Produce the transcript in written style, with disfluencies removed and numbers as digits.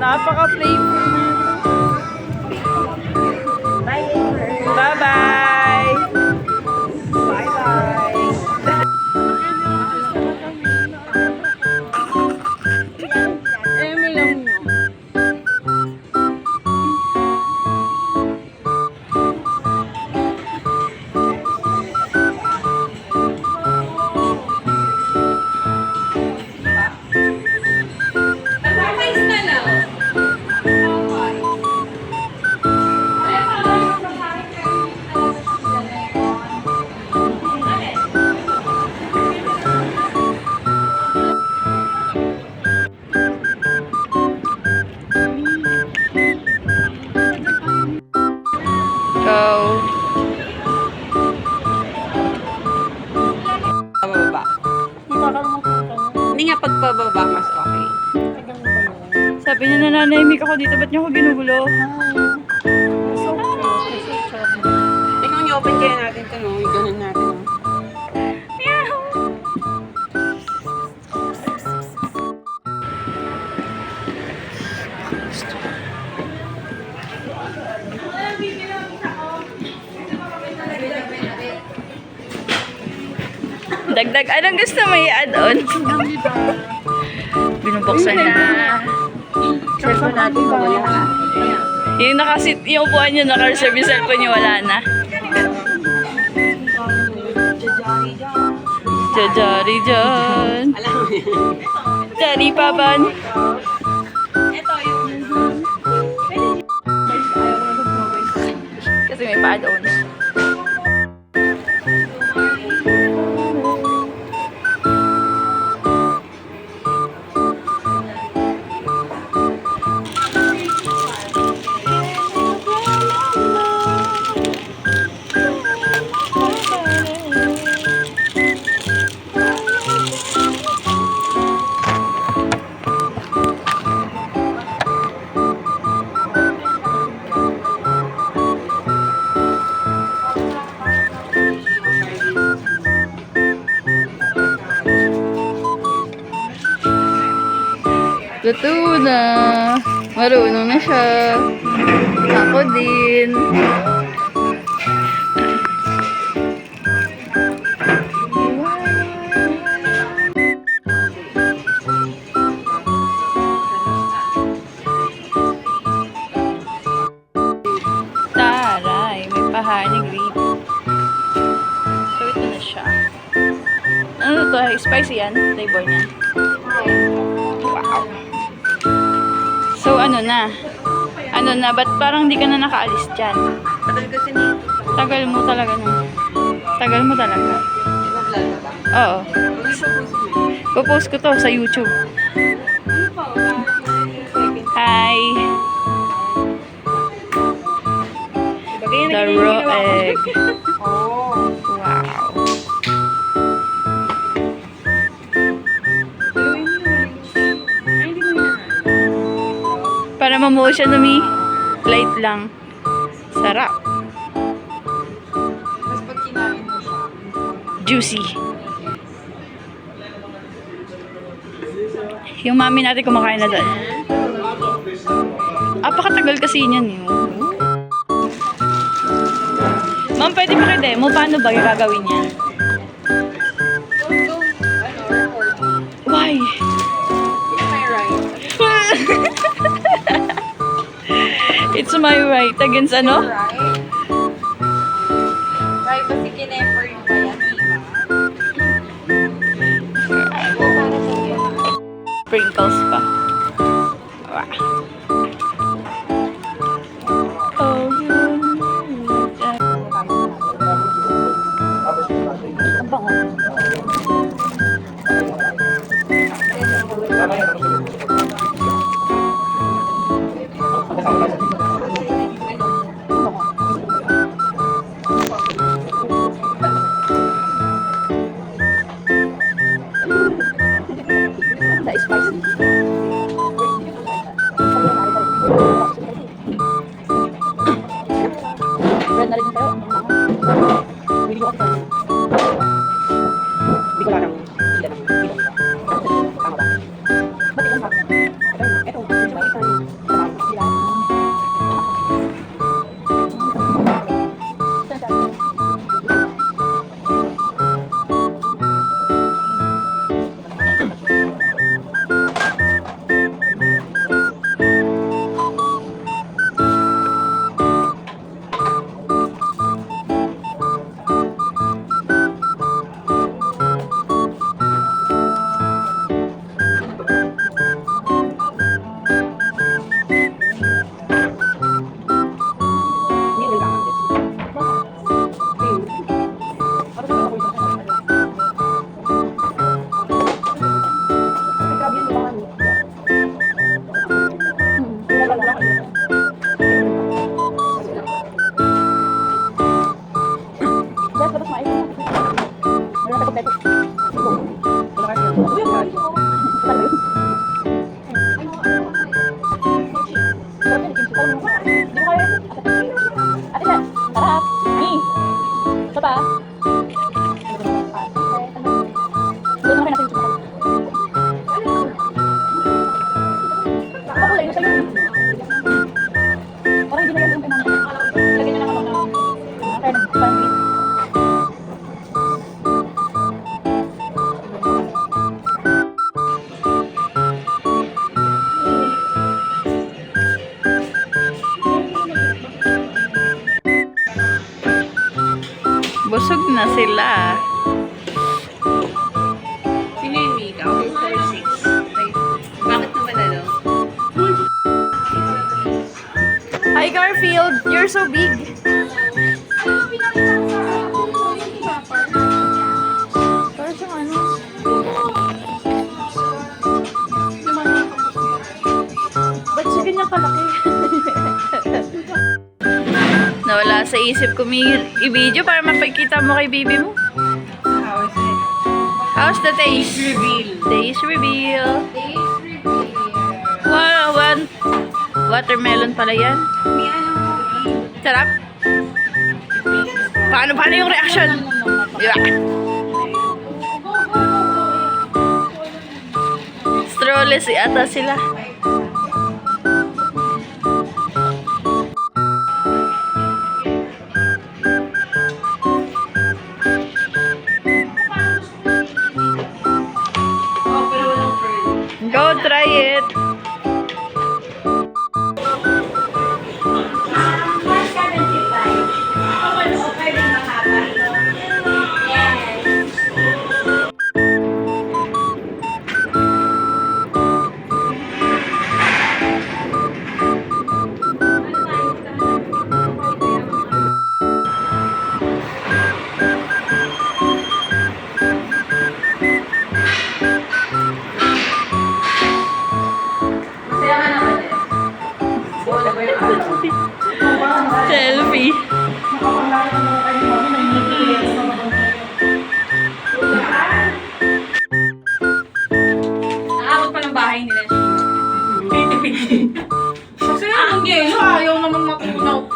Napaka-flavor na. Bye-bye! Bye-bye! Pababa. Hindi nga pagpababa mas okay. Sabi niya nananahimik ako dito, ba't niyo ako ginugulo? Tingnan niyo, open kaya natin ito, no? Ganun natin, no? Dagdag, anong gusto mo i-add-on? Binubuksan na. Cellphone natin pa wala. Yung nakasit, yung upuan niyo, naka-reserve yung cellphone niyo, wala na. Jajari dyan. Alam mo yan. Jari pa ban. Ito yung... Kasi may pa-add-on. Luto na. Marunong na siya. Ako din. Taray, may pahaning rib. So ito na siya. Ano to? Spicy yan? Flavor niya. Wow. So, ano na? Ano na? Ba't parang di ka na nakaalis dyan? Tagal kasi nito. Tagal mo talaga na. Tagal mo talaga. Nag-vlog ka? Oo. Mag-post mo. Popost ko to sa YouTube. Hi! The raw egg. Oh. Wow. Para mamuo siya na light lang. Sarap. Mas pag kinain mo siya. Juicy. Yung mami natin kumakain na doon. Apakatagal kasi niyan yun. Ma'am, pwede pa kayo demo? Paano ba yung gagawin niya? Why? It's my right. It's my right against ano? Right? Privacy kinemper yung bayan, Sprinkles pa. Wow. Oh, yun. Ang bango. Busog na sila. Sino yung Mika? Okay, 4-6. Bakit naman ano? Hi Garfield, you're so big. Para siyang ano? Ba't siya ganyan kalaki? Nawala sa isip ko may i-video para mapagkita mo kay baby mo. How is it? How's the taste? Reveal. Taste reveal. Wow, watermelon pala yan. May ano? Sarap. Paano yung reaction? Yeah. Strawless ata sila. Oh, pero walang pearl. Go try it. Selfie. Nakakot pa ng bahay nila. Kasi ang yelo, ayaw naman matunaw